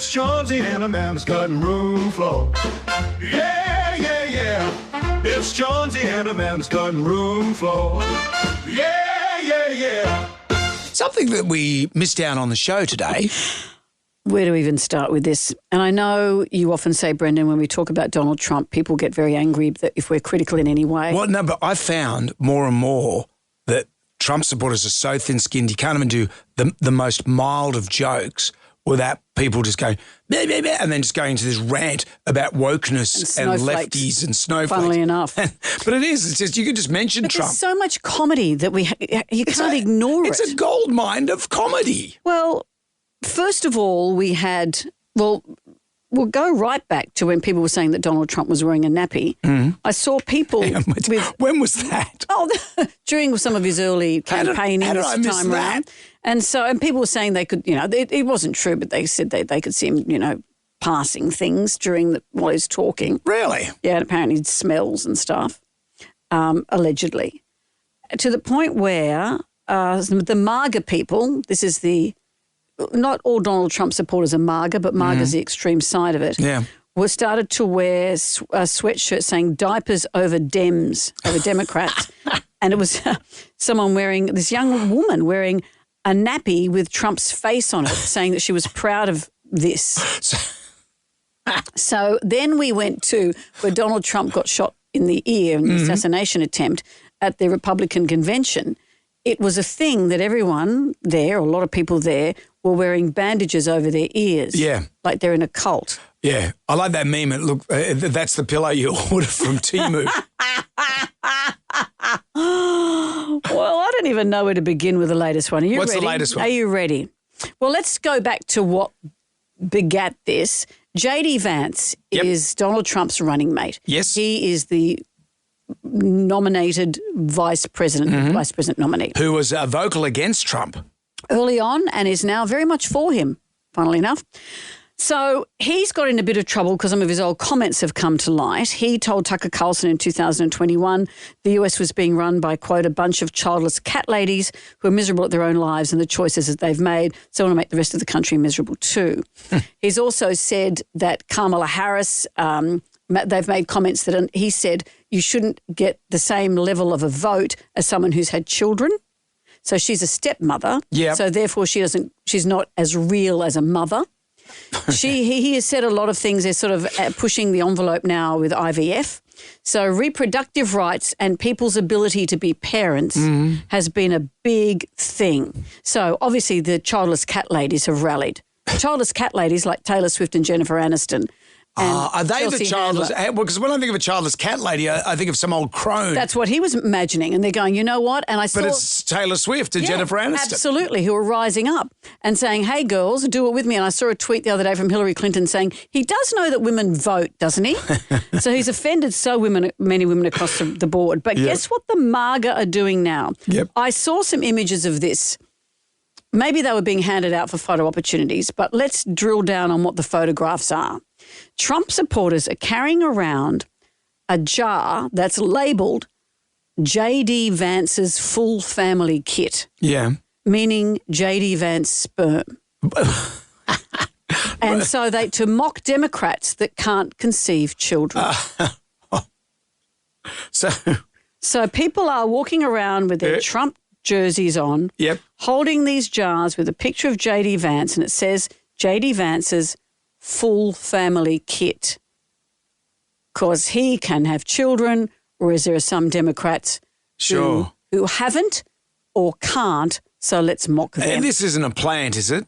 It's Jonesy and the man's cutting room floor. Yeah, yeah, yeah. It's Jonesy and the man's cutting room floor. Yeah, yeah, yeah. Something that we missed out on the show today. Where do we even start with this? And I know you often say, Brendan, when we talk about Donald Trump, people get very angry that if we're critical in any way. Well, no, but I found more and more that Trump supporters are so thin-skinned, you can't even do the most mild of jokes without people just going, bleh, bleh, bleh, and then just going into this rant about wokeness and lefties and snowflakes. Funnily enough. But it is. It's just, you could just mention Trump. There's so much comedy that you can't ignore it. It's a gold mine of comedy. Well, first of all, we'll go right back to when people were saying that Donald Trump was wearing a nappy. Mm. I saw people When was that? During some of his early campaigning how did I miss time that? around. And people were saying they could, it wasn't true, but they said they could see him, passing things while he's talking. Really? Yeah, and apparently it smells and stuff, allegedly. To the point where the MAGA people, this is not all Donald Trump supporters are MAGA, but MAGA's the extreme side of it. Yeah. Started to wear sweatshirts saying diapers over Dems, over Democrats. And it was this young woman wearing a nappy with Trump's face on it, saying that she was proud of this. So then we went to where Donald Trump got shot in the ear in the assassination attempt at the Republican convention. It was a thing that everyone there, or a lot of people there, were wearing bandages over their ears. Yeah. Like they're in a cult. Yeah. I like that meme. Look, that's the pillow you ordered from Temu. Well, I don't even know where to begin with the latest one. Are you ready? What's the latest one? Are you ready? Well, let's go back to what begat this. J.D. Vance is Donald Trump's running mate. Yes. He is the nominated vice president nominee. Who was vocal against Trump. Early on and is now very much for him, funnily enough. So he's got in a bit of trouble because some of his old comments have come to light. He told Tucker Carlson in 2021 the US was being run by, quote, a bunch of childless cat ladies who are miserable at their own lives and the choices that they've made, so want to make the rest of the country miserable too. He's also said that Kamala Harris, they've made comments that he said you shouldn't get the same level of a vote as someone who's had children. So she's a stepmother. Yeah. So therefore she's not as real as a mother. He has said a lot of things. They're sort of pushing the envelope now with IVF. So reproductive rights and people's ability to be parents has been a big thing. So obviously the childless cat ladies have rallied. Childless cat ladies like Taylor Swift and Jennifer Aniston. Are they Chelsea the childless? Because when I think of a childless cat lady, I think of some old crone. That's what he was imagining. And they're going, you know what? And But it's Taylor Swift and Jennifer Aniston. Absolutely, who are rising up and saying, hey, girls, do it with me. And I saw a tweet the other day from Hillary Clinton saying, he does know that women vote, doesn't he? So he's offended many women across the board. But guess what the MAGA are doing now? Yep. I saw some images of this. Maybe they were being handed out for photo opportunities, but let's drill down on what the photographs are. Trump supporters are carrying around a jar that's labelled J.D. Vance's full family kit. Yeah. Meaning J.D. Vance sperm. And so to mock Democrats that can't conceive children. So people are walking around with their Trump jerseys on, holding these jars with a picture of J.D. Vance, and it says J.D. Vance's full family kit, because he can have children, whereas there are some Democrats who haven't or can't, so let's mock them. And this isn't a plant, is it?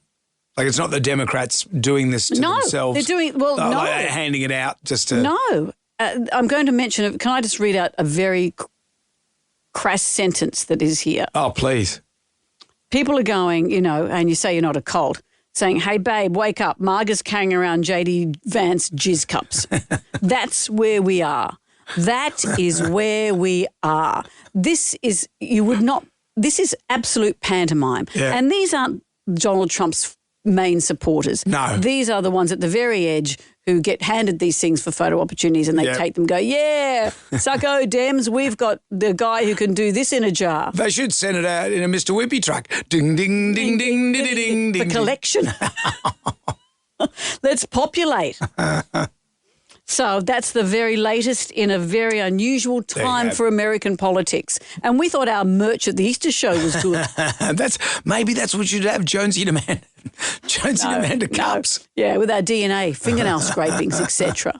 Like it's not the Democrats doing this to themselves? They're doing, no. Like handing it out just to... No. I'm going to mention it. Can I just read out a very crass sentence that is here? Oh, please. People are going, and you say you're not a cult, saying, hey, babe, wake up. Marga's carrying around J.D. Vance jizz cups. That's where we are. That is where we are. This is absolute pantomime. Yeah. And these aren't Donald Trump's main supporters. No. These are the ones at the very edge who get handed these things for photo opportunities and they take them and go, yeah, sucko Dems, we've got the guy who can do this in a jar. They should send it out in a Mr. Whippy truck. Ding, ding, ding, ding, ding, ding, ding. The collection. Let's populate. So that's the very latest in a very unusual time for American politics. And we thought our merch at the Easter show was good. Maybe that's what you should have, Jonesy and Amanda. Jonesy and Amanda cups. Yeah, with our DNA, fingernail scrapings, etc.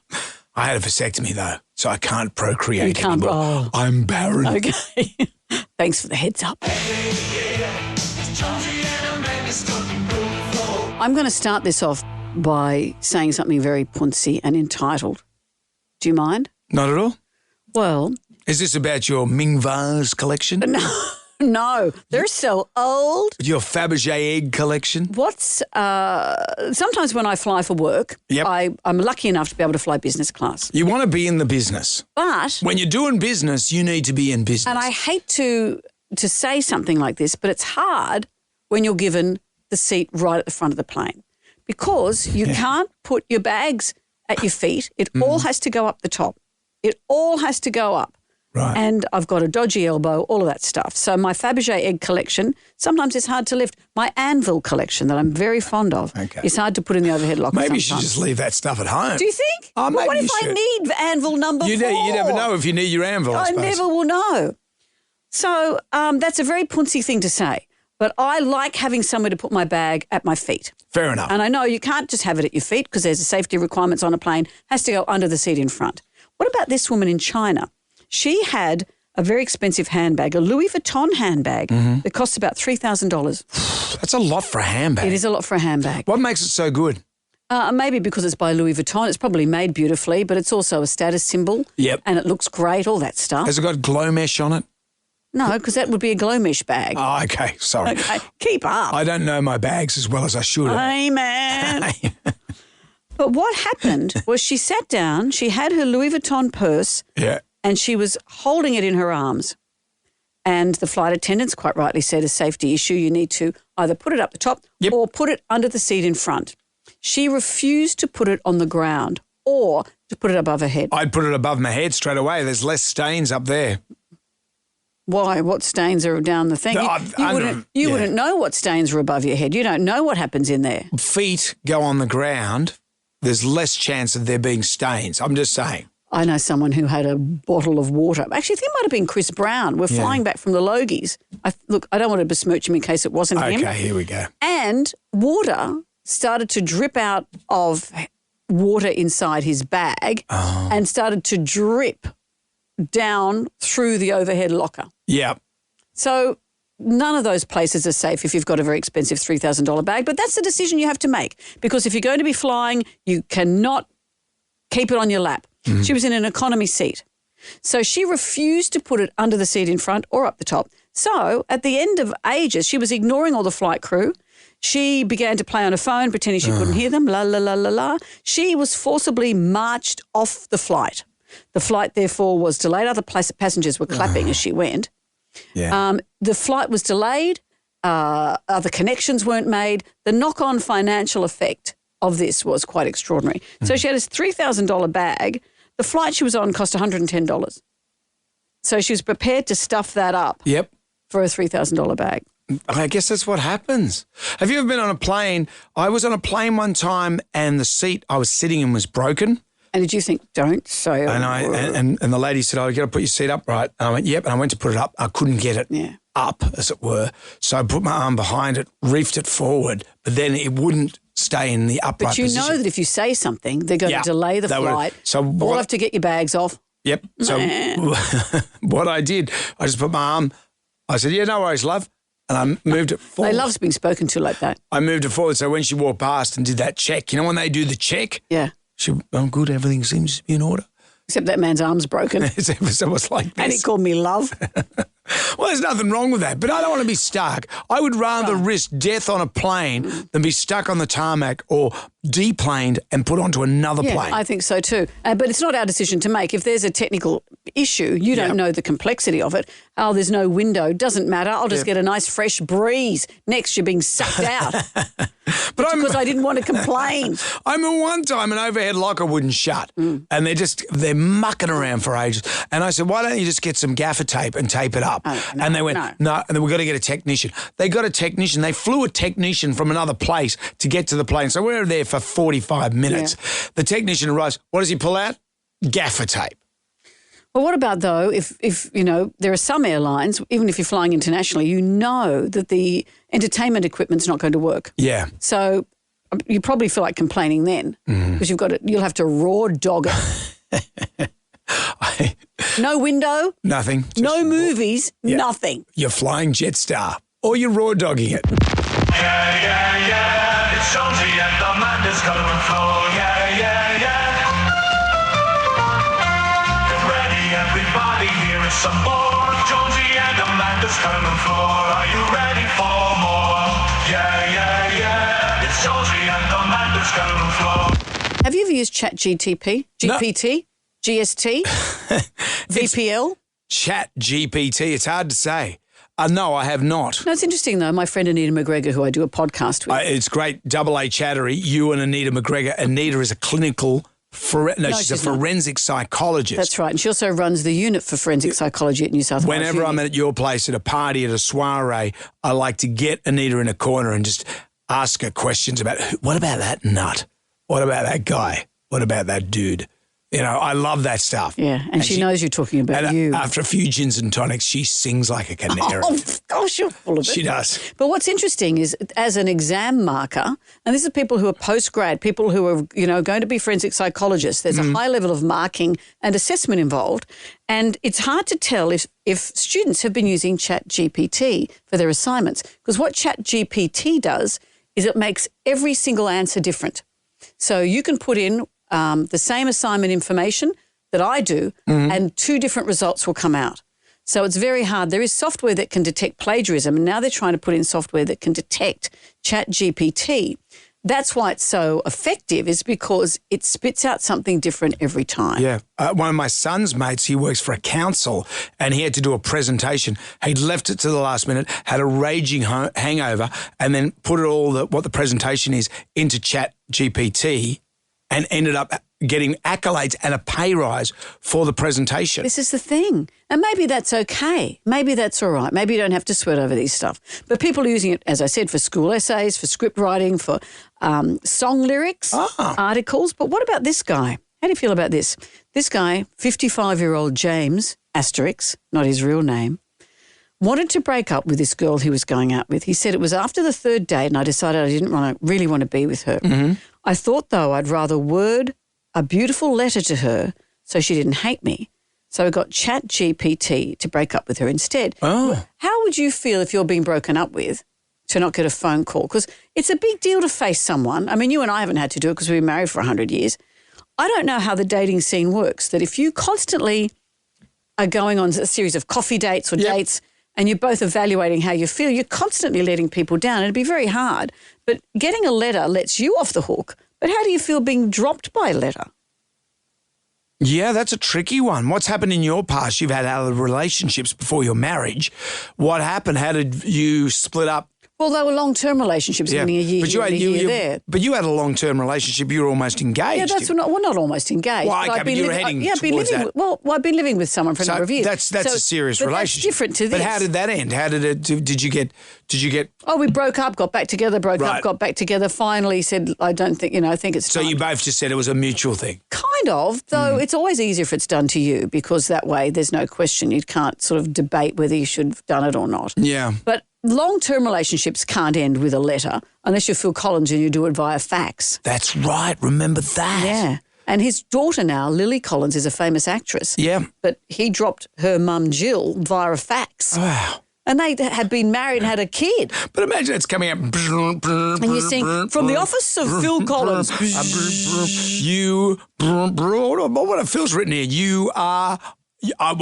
I had a vasectomy though, so I can't procreate You can't. anymore. I'm barren. Okay. Thanks for the heads up. I'm going to start this off by saying something very puncy and entitled. Do you mind? Not at all. Well, Is this about your Ming vase collection? no, they're so old. Your Fabergé egg collection? Sometimes when I fly for work, Yep. I'm lucky enough to be able to fly business class. You want to be in the business. But, When you're doing business, you need to be in business. and I hate to say something like this, but it's hard when you're given the seat right at the front of the plane because you can't put your bags at your feet. It all has to go up the top. It all has to go up. Right. And I've got a dodgy elbow, all of that stuff. So my Fabergé egg collection, sometimes it's hard to lift. My anvil collection that I'm very fond of is hard to put in the overhead locker Maybe you sometimes. should just leave that stuff at home. Do you think? Oh, maybe what if you I should. need anvil number 4? You never know if you need your anvil, I I suppose. never will know. So that's a very punsy thing to say. But I like having somewhere to put my bag at my feet. Fair enough. And I know you can't just have it at your feet because there's a safety requirements on a plane. Has to go under the seat in front. What about this woman in China? She had a very expensive handbag, a Louis Vuitton handbag that costs about $3,000. That's a lot for a handbag. It is a lot for a handbag. What makes it so good? Maybe because it's by Louis Vuitton. It's probably made beautifully, but it's also a status symbol. Yep. And it looks great, all that stuff. Has it got glow mesh on it? No, because that would be a glow mesh bag. Oh, okay. Sorry. Okay, keep up. I don't know my bags as well as I should. Amen. But what happened was she sat down, she had her Louis Vuitton purse, Yeah. and she was holding it in her arms. And the flight attendants quite rightly said, a safety issue, you need to either put it up the top or put it under the seat in front. She refused to put it on the ground or to put it above her head. I'd put it above my head straight away. There's less stains up there. Why? What stains are down the thing? You wouldn't know what stains are above your head. You don't know what happens in there. Feet go on the ground. There's less chance of there being stains. I'm just saying. I know someone who had a bottle of water. Actually, I think it might have been Chris Brown. We're flying back from the Logies. Look, I don't want to besmirch him in case it wasn't him. Okay, here we go. And water started to drip out of water inside his bag and started to drip down through the overhead locker. Yeah. So none of those places are safe if you've got a very expensive $3,000 bag, but that's the decision you have to make because if you're going to be flying, you cannot keep it on your lap. She was in an economy seat. So she refused to put it under the seat in front or up the top. So at the end of ages, she was ignoring all the flight crew. She began to play on her phone, pretending she couldn't hear them, la, la, la, la, la. She was forcibly marched off the flight. The flight, therefore, was delayed. Other passengers were clapping as she went. Yeah. The flight was delayed. Other connections weren't made. The knock-on financial effect of this was quite extraordinary. So she had this $3,000 bag. The flight she was on cost $110. So she was prepared to stuff that up Yep. for a $3,000 bag. I guess that's what happens. Have you ever been on a plane? I was on a plane one time and the seat I was sitting in was broken. And did you think, don't say And the lady said, oh, you got to put your seat up right. And I went, yep. And I went to put it up. I couldn't get it up, as it were. So I put my arm behind it, reefed it forward, but then it wouldn't stay in the upright But you position. know that if you say something, they're going to delay the flight. All have to get your bags off. Yep. So what I did, I just put my arm, I said, yeah, no worries, love. And I moved it forward. They love being spoken to like that. I moved it forward. So when she walked past and did that check, you know when they do the check? Yeah. She went, oh, good, everything seems to be in order. Except that man's arm's broken. So it was like this. And he called me love. Well, there's nothing wrong with that, but I don't want to be stuck. I would rather risk death on a plane than be stuck on the tarmac or deplaned and put onto another plane. I think so too. But it's not our decision to make. If there's a technical issue, you don't know the complexity of it. Oh, there's no window. Doesn't matter. I'll just get a nice fresh breeze. Next, you're being sucked out. But because because I didn't want to complain. I mean, one time an overhead locker wouldn't shut and they're mucking around for ages. And I said, why don't you just get some gaffer tape and tape it up? And they went, no. And then we've got to get a technician. They got a technician. They flew a technician from another place to get to the plane. So we were there for 45 minutes. Yeah. The technician arrives. What does he pull out? Gaffer tape. Well, what about, though, if you know, there are some airlines, even if you're flying internationally, you know that the entertainment equipment's not going to work. Yeah. So you probably feel like complaining then because you'll have to raw dog it. No window. Nothing. No movies. Yeah. Nothing. You're flying Jetstar or you're raw dogging it. Yeah, yeah, yeah. It's Jonesy and the man is coming and flow. Yeah, yeah, yeah. Get ready, everybody. Here is some more. Jonesy and the man is coming and flow. Are you ready for more? Yeah, yeah, yeah. It's Jonesy and the man is coming and flow. Have you ever used ChatGPT? GPT? No. GST? VPL? Chat GPT. It's hard to say. No, I have not. No, it's interesting, though. My friend Anita McGregor, who I do a podcast with. It's great. Double A chattery. You and Anita McGregor. Anita is a clinical... she's a forensic psychologist. That's right. And she also runs the unit for forensic psychology at New South Wales. Whenever I'm at your place, at a party, at a soiree, I like to get Anita in a corner and just ask her questions about, what about that nut? What about that guy? What about that dude? You know, I love that stuff. Yeah, and she knows you're talking about you. After a few gins and tonics, she sings like a canary. Oh, gosh, you're full of it. She does. But what's interesting is, as an exam marker, and this is people who are post-grad, people who are, you know, going to be forensic psychologists, there's a high level of marking and assessment involved, and it's hard to tell if students have been using ChatGPT for their assignments, because what ChatGPT does is it makes every single answer different. So you can put in the same assignment information that I do, and two different results will come out. So it's very hard. There is software that can detect plagiarism, and now they're trying to put in software that can detect ChatGPT. That's why it's so effective, is because it spits out something different every time. Yeah. One of my son's mates, he works for a council, and he had to do a presentation. He'd left it to the last minute, had a raging hangover, and then put it all, what the presentation is, into ChatGPT, and ended up getting accolades and a pay rise for the presentation. This is the thing. And maybe that's okay. Maybe that's all right. Maybe you don't have to sweat over these stuff. But people are using it, as I said, for school essays, for script writing, for song lyrics, articles. But what about this guy? How do you feel about this? This guy, 55-year-old James, asterisk, not his real name, wanted to break up with this girl he was going out with. He said it was after the third date and I decided I didn't really want to be with her. I thought, though, I'd rather word a beautiful letter to her so she didn't hate me. So I got ChatGPT to break up with her instead. Oh. How would you feel if you're being broken up with to not get a phone call? Because it's a big deal to face someone. I mean, you and I haven't had to do it because we've been married for 100 years. I don't know how the dating scene works, that if you constantly are going on a series of coffee dates or dates and you're both evaluating how you feel, you're constantly letting people down. It'd be very hard. But getting a letter lets you off the hook. But how do you feel being dropped by a letter? Yeah, that's a tricky one. What's happened in your past? You've had other relationships before your marriage. What happened? How did you split up? Well, they were long-term relationships, meaning a year here and a year there. But you had a long-term relationship. You were almost engaged. Yeah, that's not almost engaged. Well, okay, but you were heading towards that. Well, I've been living with someone for a number of years. That's a serious relationship. That's different to this. But how did that end? How did it? Did you get? Oh, we broke up, got back together, broke up, got back together. Finally, said, I don't think, I think it's time. So you both just said it was a mutual thing. Kind of, though. It's always easier if it's done to you because that way there's no question. You can't sort of debate whether you should have done it or not. Yeah. But long-term relationships can't end with a letter unless you're Phil Collins and you do it via fax. That's right. Remember that. Yeah. And his daughter now, Lily Collins, is a famous actress. Yeah. But he dropped her mum, Jill, via a fax. Wow. And they had been married and had a kid. But imagine it's coming up. And you're saying, from the office of Phil Collins. What it feels written here. You are...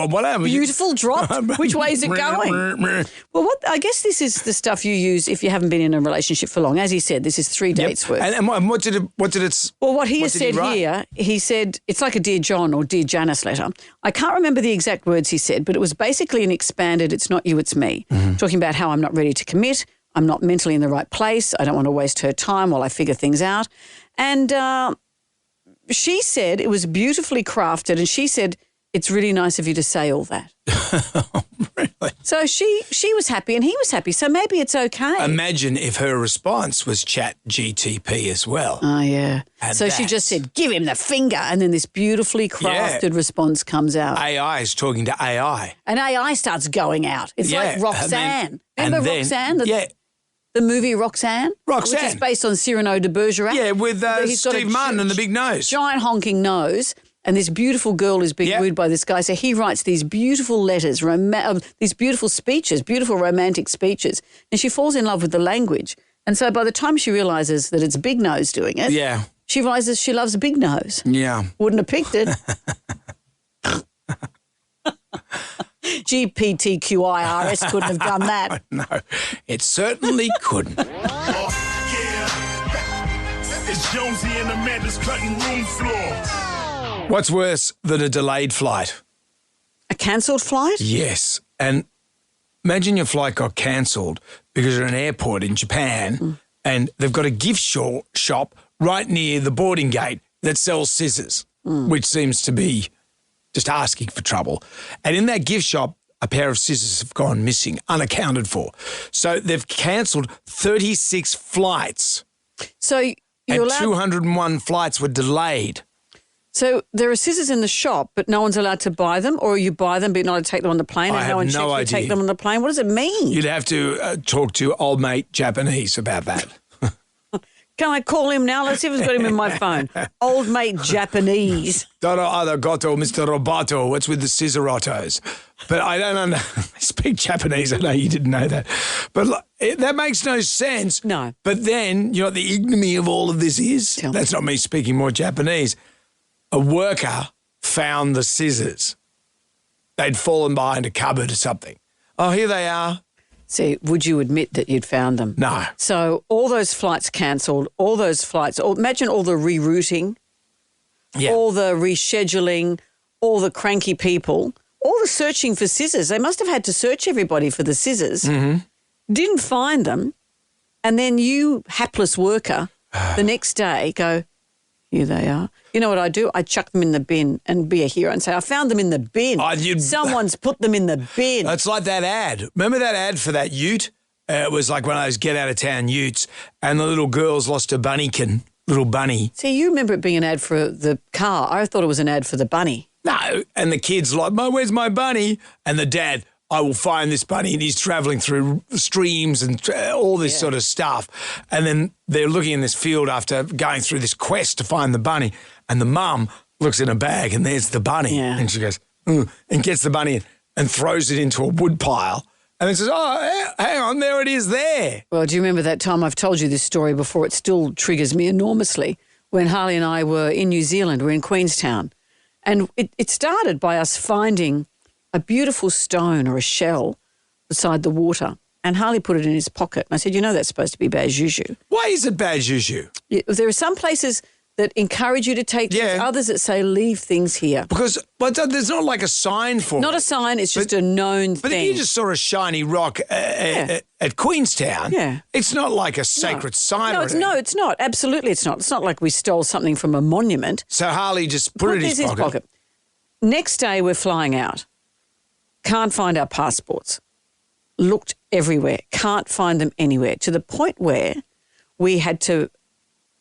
whatever. Beautiful drop. Which way is it going? Well, I guess this is the stuff you use if you haven't been in a relationship for long. As he said, this is 3 dates worth. And what did it? Well, what he has said here, he said it's like a Dear John or Dear Janice letter. I can't remember the exact words he said, but it was basically an expanded "It's not you, it's me," talking about how I'm not ready to commit. I'm not mentally in the right place. I don't want to waste her time while I figure things out. And she said it was beautifully crafted, and she said, it's really nice of you to say all that. Really? So she was happy and he was happy. So maybe it's okay. Imagine if her response was Chat GTP as well. Oh, yeah. And so she just said, give him the finger. And then this beautifully crafted response comes out. AI is talking to AI. And AI starts going out. It's like Roxanne. Remember Roxanne? The movie Roxanne? Roxanne. Which is based on Cyrano de Bergerac. Yeah, with Steve Martin and the big nose. Giant honking nose. And this beautiful girl is being wooed by this guy. So he writes these beautiful letters, these beautiful speeches, beautiful romantic speeches. And she falls in love with the language. And so by the time she realises that it's Big Nose doing it, she realises she loves Big Nose. Yeah. Wouldn't have picked it. GPTQIRS couldn't have done that. No, it certainly couldn't. It's Jonesy and Amanda's cutting room floor. What's worse than a delayed flight? A cancelled flight? Yes. And imagine your flight got cancelled because you're at an airport in Japan and they've got a gift shop right near the boarding gate that sells scissors, which seems to be just asking for trouble. And in that gift shop, a pair of scissors have gone missing, unaccounted for. So they've cancelled 36 flights. So you're and allowed... 201 flights were delayed. So there are scissors in the shop, but no one's allowed to buy them, or you buy them but not allowed to take them on the plane, and no one checks you take them on the plane? What does it mean? You'd have to talk to old mate Japanese about that. Can I call him now? Let's see if I've got him in my phone. Old mate Japanese. Doro arigato, Mr. Roboto. What's with the scissor autos? But I don't speak Japanese. I know you didn't know that. But that makes no sense. No. But then, you know what the ignominy of all of this is? That's not me speaking more Japanese. A worker found the scissors. They'd fallen behind a cupboard or something. Oh, here they are. See, would you admit that you'd found them? No. So all those flights cancelled, all those flights, imagine all the rerouting, all the rescheduling, all the cranky people, all the searching for scissors. They must have had to search everybody for the scissors, didn't find them, and then you, hapless worker, the next day go, here they are. You know what I do? I chuck them in the bin and be a hero and say, I found them in the bin. Someone's put them in the bin. It's like that ad. Remember that ad for that ute? It was like one of those get-out-of-town utes, and the little girl's lost her bunnykin, little bunny. See, you remember it being an ad for the car. I thought it was an ad for the bunny. No, and the kid's like, where's my bunny? And the dad, I will find this bunny, and he's travelling through streams and all this sort of stuff. And then they're looking in this field after going through this quest to find the bunny, and the mum looks in a bag, and there's the bunny. Yeah. And she goes, and gets the bunny and throws it into a wood pile, and then says, hang on, there it is there. Well, do you remember that time I've told you this story before? It still triggers me enormously. When Harley and I were in New Zealand, we're in Queenstown, and it started by us finding a beautiful stone or a shell beside the water, and Harley put it in his pocket. And I said, that's supposed to be bad juju. Why is it bad juju? There are some places that encourage you to take things, others that say leave things here. Because there's not like a sign for it. Not a sign, it's just a known But thing. if you just saw a shiny rock at Queenstown, it's not like a sacred sign or anything. No, it's not. Absolutely it's not. It's not like we stole something from a monument. So Harley just put it in his pocket. Next day we're flying out. Can't find our passports. Looked everywhere. Can't find them anywhere. To the point where we had to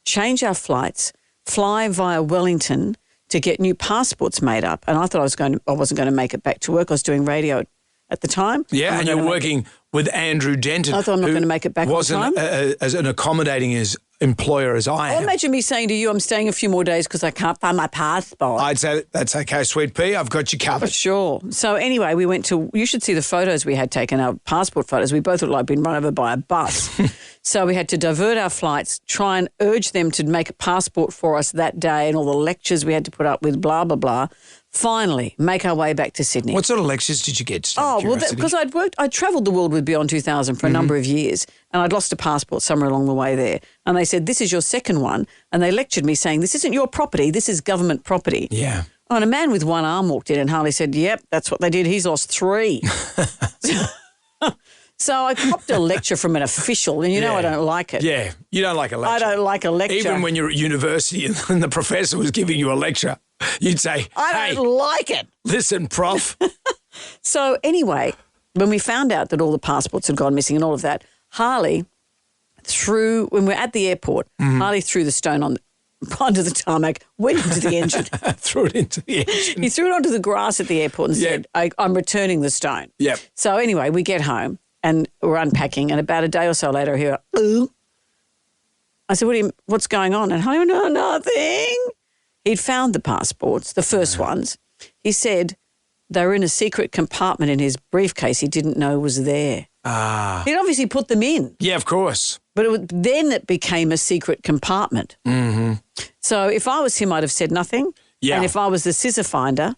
change our flights, fly via Wellington to get new passports made up. And I thought I wasn't going to make it back to work. I was doing radio at the time. Yeah, and you're working with Andrew Denton. I thought I'm not going to make it back on time. Wasn't as an accommodating employer as I am. Imagine me saying to you, I'm staying a few more days because I can't find my passport. I'd say, that's okay, sweet pea, I've got you covered. Sure. So anyway, we went to, you should see the photos we had taken, our passport photos. We both looked like being run over by a bus. So we had to divert our flights, try and urge them to make a passport for us that day, and all the lectures we had to put up with, blah, blah, blah. Finally, make our way back to Sydney. What sort of lectures did you get? Because I'd travelled the world with Beyond 2000 for a number of years, and I'd lost a passport somewhere along the way there. And they said, this is your second one. And they lectured me saying, this isn't your property, this is government property. Yeah. Oh, and a man with one arm walked in, and Harley said, yep, that's what they did. He's lost 3. So I copped a lecture from an official, and I don't like it. Yeah, you don't like a lecture. I don't like a lecture. Even when you're at university and the professor was giving you a lecture, you'd say, I don't like it. Listen, prof. So anyway, when we found out that all the passports had gone missing and all of that, Harley when we're at the airport, Harley threw the stone onto the tarmac, went into the engine. Threw it into the engine. He threw it onto the grass at the airport and said, I'm returning the stone. Yep. So anyway, we get home and we're unpacking, and about a day or so later I hear, ooh. I said, what's going on? And Harley went, no, nothing. He'd found the passports, the first ones. He said they were in a secret compartment in his briefcase he didn't know was there. He'd obviously put them in. Yeah, of course. But then it became a secret compartment. Mm-hmm. So if I was him, I'd have said nothing. Yeah. And if I was the scissor finder,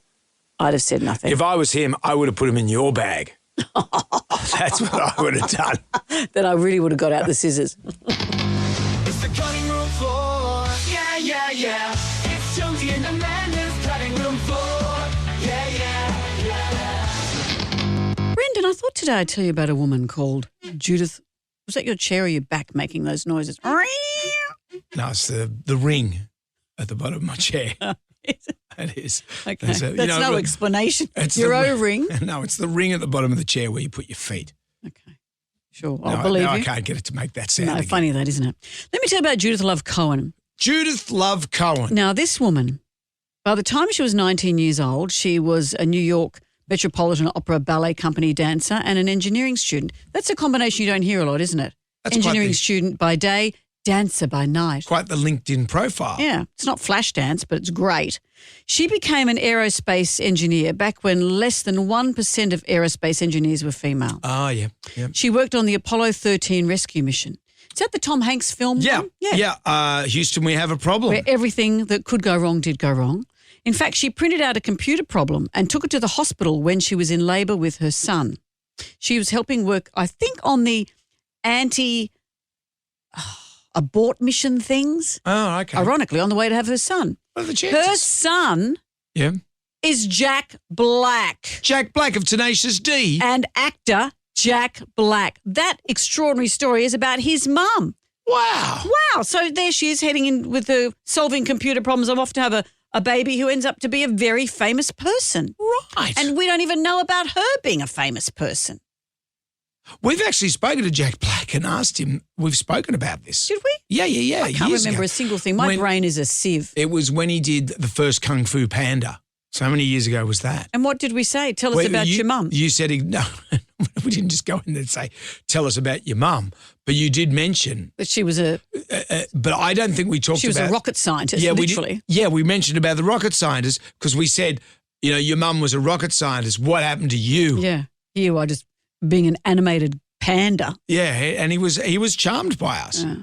I'd have said nothing. If I was him, I would have put him in your bag. That's what I would have done. Then I really would have got out the scissors. It's the cutting room floor. Yeah, yeah, yeah. It's Jonesy and Amanda's cutting room floor. Yeah, yeah, yeah. Brendan, I thought today I'd tell you about a woman called Judith. Was that your chair or your back making those noises? No, it's the ring at the bottom of my chair. It is. Okay. That's no explanation. It's your O-ring? No, it's the ring at the bottom of the chair where you put your feet. Okay. Sure, I'll believe you. I can't get it to make that sound again. Funny that, isn't it? Let me tell you about Judith Love Cohen. Judith Love Cohen. Now, this woman, by the time she was 19 years old, she was a New York Metropolitan Opera Ballet Company dancer and an engineering student. That's a combination you don't hear a lot, isn't it? That's engineering student by day, dancer by night. Quite the LinkedIn profile. Yeah, it's not flash dance, but it's great. She became an aerospace engineer back when less than 1% of aerospace engineers were female. Oh, yeah. She worked on the Apollo 13 rescue mission. Is that the Tom Hanks film? Yeah. one? Yeah. Houston, we have a problem. Where everything that could go wrong did go wrong. In fact, she printed out a computer problem and took it to the hospital when she was in labour with her son. She was helping work, I think, on the anti-abort mission things. Oh, okay. Ironically, on the way to have her son. What are the chances? Her son is Jack Black. Jack Black of Tenacious D. And actor Jack Black. That extraordinary story is about his mum. Wow. Wow. So there she is heading in with the solving computer problems. I'm off to have a baby who ends up to be a very famous person. Right. And we don't even know about her being a famous person. We've actually spoken to Jack Black and asked him, we've spoken about this. Did we? Yeah. I can't remember a single thing. My brain is a sieve. It was when he did the first Kung Fu Panda. So many years ago was that? And what did we say? Tell us about your mum. You said, no, we didn't just go in and say, tell us about your mum. But you did mention. That she was but I don't think we talked about. She was a rocket scientist, literally. We mentioned about the rocket scientist because we said, your mum was a rocket scientist. What happened to you? Yeah. You are just being an animated panda. Yeah, and he was charmed by us. Yeah.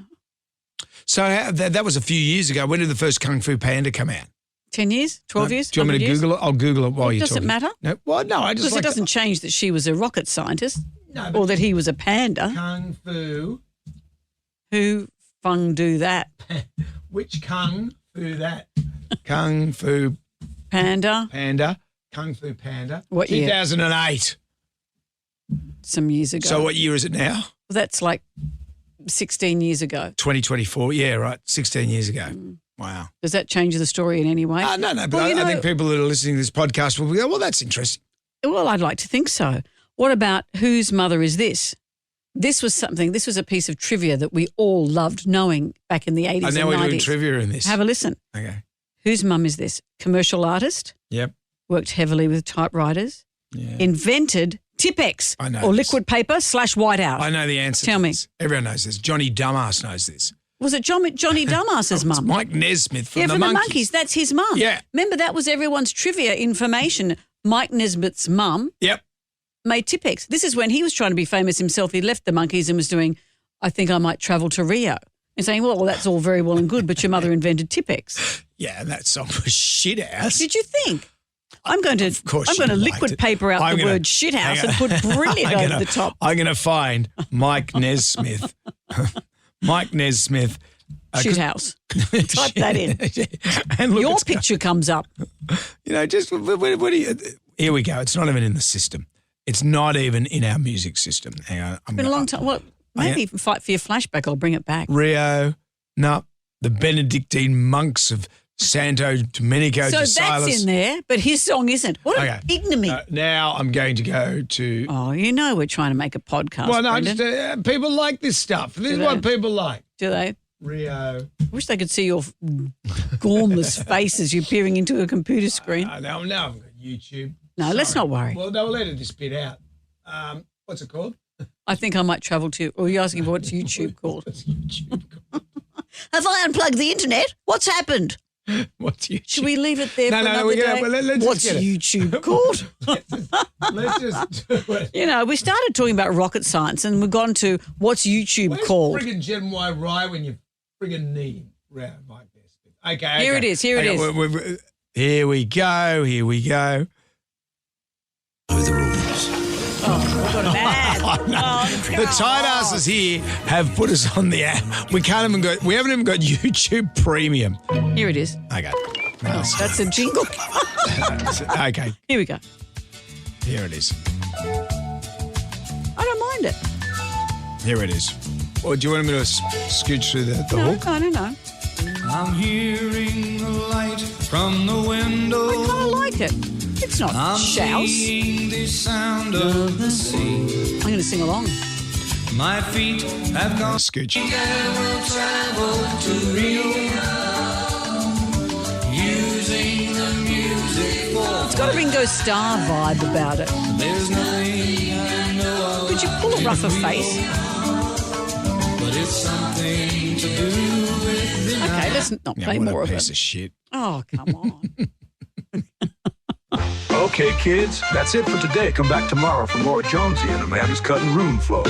So that was a few years ago. When did the first Kung Fu Panda come out? 10 years? 12 years? Do you want me to Google it? I'll Google it while you're talking. Does it matter? No, well, no, I just because it doesn't change that she was a rocket scientist or that he was a panda. Kung Fu. Who fung do that? Which Kung Fu that? Kung Fu Panda. Kung Fu Panda. What year? 2008. Some years ago. So what year is it now? Well, that's like 16 years ago. 2024. Yeah, right. 16 years ago. Wow. Does that change the story in any way? No. But I think people that are listening to this podcast will go, well, that's interesting. Well, I'd like to think so. What about whose mother is this? This was a piece of trivia that we all loved knowing back in the 80s and 90s. And now we're doing trivia in this. Have a listen. Okay. Whose mum is this? Commercial artist. Yep. Worked heavily with typewriters. Yeah. Invented Tipex or liquid paper / whiteout. I know the answer. Tell me. Everyone knows this. Johnny Dumbass knows this. Was it Johnny Dumbass's mum? Mike Nesmith from the Monkees. That's his mum. Yeah. Remember, that was everyone's trivia information. Mike Nesmith's mum made Tipex. This is when he was trying to be famous himself. He left the Monkees and was doing, I think I might travel to Rio. And saying, well, that's all very well and good, but your mother invented Tipex. Yeah, and that song was shit house. Did you think? I'm going to liquid paper out the word shit house and put brilliant over the top. I'm going to find Mike Nesmith. Mike Nesmith. Shit house. Type that in. And look, your picture comes up. Just what do you, here we go. It's not even in the system. It's not even in our music system. Hang on. It's been a long time. Well, maybe Fight for Your Flashback, I'll bring it back. Rio, no, the Benedictine monks of Santo Domenico So de Silas. that's in there, but his song isn't. What an ignominy. Now I'm going to go to... Oh, you know we're trying to make a podcast, Well, no, Brendan. just, people like this stuff. This is they? what people like. Do they? Rio. I wish they could see your gormless face as you're peering into a computer screen. Now I've got YouTube. No, let's not worry. Well, they'll edit this bit out. What's it called? I think I might travel to... Or you're asking for what's YouTube called? What's YouTube called? Have I unplugged the internet? What's happened? What's YouTube? Should we leave it there for another we're day? gonna, let's What's just get it. YouTube called? Let's just do it. You know, we started talking about rocket science and we've gone to what's YouTube Where's called? friggin' Gen Y Rye when you friggin' need round like this? Okay. Here it is. Here it is. Here we go. Here we go. Know the rules. Oh, we've got a bad. The tight asses here have put us on the app. We haven't even got YouTube Premium. Here it is. Okay. Oh, that's a jingle. Okay. Here we go. Here it is. I don't mind it. Here it is. Or do you want me to scooch through the hook? No. I'm hearing the light from the window. I kind of like it. It's not I'm shouse. seeing the sound of the sea. I'm going to sing along. My feet have gone. Scooch. Will travel to Rio, using the music for. It's got a Ringo Starr vibe about it. There's nothing I know of. Could you pull a rougher face? But it's something to do with the night. Okay, let's not play what more a of piece it. of shit. Oh, come on. Okay, kids, that's it for today. Come back tomorrow for more Jonesy and Amanda's Cutting Room Floor.